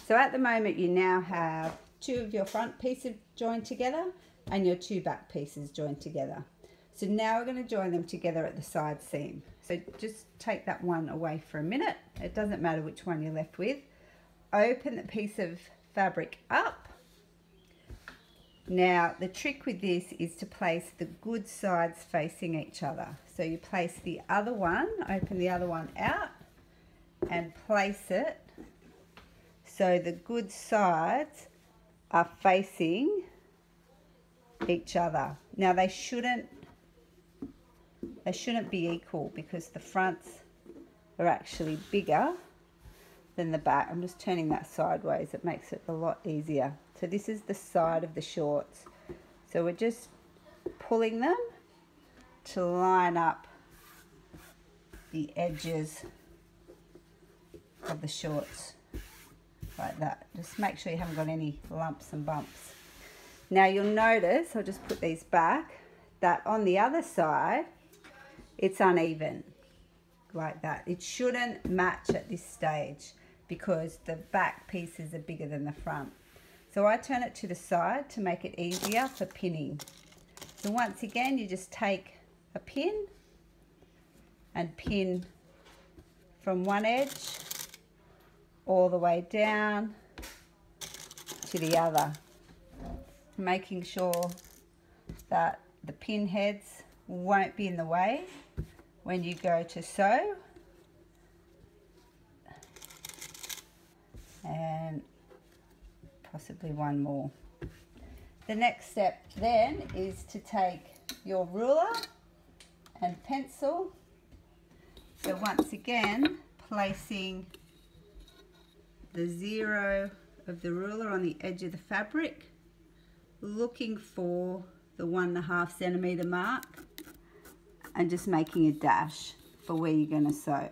So at the moment you now have 2 of your front pieces joined together and your 2 back pieces joined together. So now we're going to join them together at the side seam. So just take that one away for a minute. It doesn't matter which one you're left with. Open the piece of fabric up. Now the trick with this is to place the good sides facing each other. So you place the other one, open the other one out and place it so the good sides are facing each other. Now they shouldn't be equal because the fronts are actually bigger than the back. I'm just turning that sideways, it makes it a lot easier. So this is the side of the shorts. So we're just pulling them to line up the edges of the shorts like that. Just make sure you haven't got any lumps and bumps. Now you'll notice, I'll just put these back, that on the other side it's uneven like that. It shouldn't match at this stage because the back pieces are bigger than the front. So I turn it to the side to make it easier for pinning. So once again, you just take a pin and pin from one edge all the way down to the other, making sure that the pin heads won't be in the way when you go to sew. And possibly one more. The next step then is to take your ruler and pencil. So once again, placing the 0 of the ruler on the edge of the fabric, looking for the 1.5 centimeter mark and just making a dash for where you're going to sew.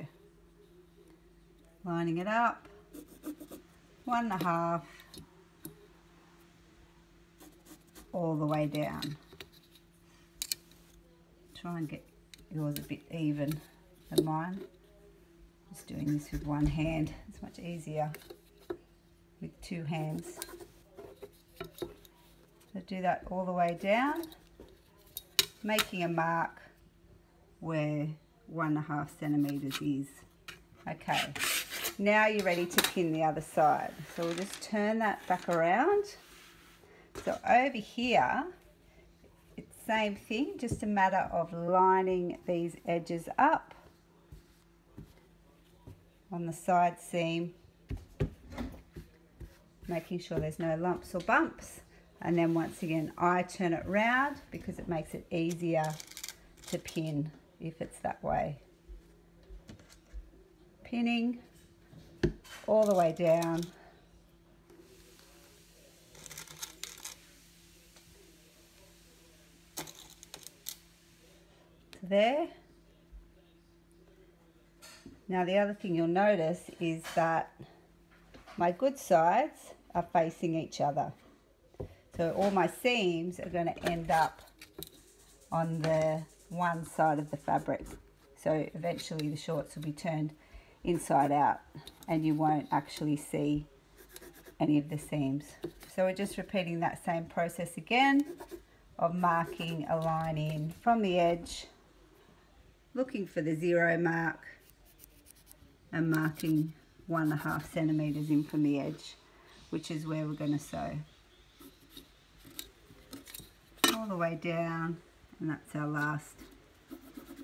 Lining it up, 1.5 all the way down. Try and get yours a bit even than mine. Just doing this with one hand. It's much easier with 2 hands. So do that all the way down, making a mark where 1.5 centimeters is. Okay, now you're ready to pin the other side. So we'll just turn that back around. So over here, it's the same thing, just a matter of lining these edges up on the side seam, making sure there's no lumps or bumps. And then once again, I turn it round because it makes it easier to pin if it's that way. Pinning all the way down. There. Now the other thing you'll notice is that my good sides are facing each other. So all my seams are going to end up on the one side of the fabric. So eventually the shorts will be turned inside out and you won't actually see any of the seams. So we're just repeating that same process again of marking a line in from the edge, looking for the 0 mark and marking 1.5 centimeters in from the edge, which is where we're going to sew. All the way down, and that's our last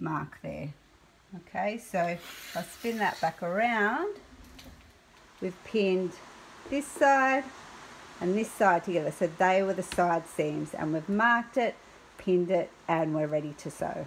mark there. Okay, so if I spin that back around, we've pinned this side and this side together. So they were the side seams and we've marked it, pinned it, and we're ready to sew.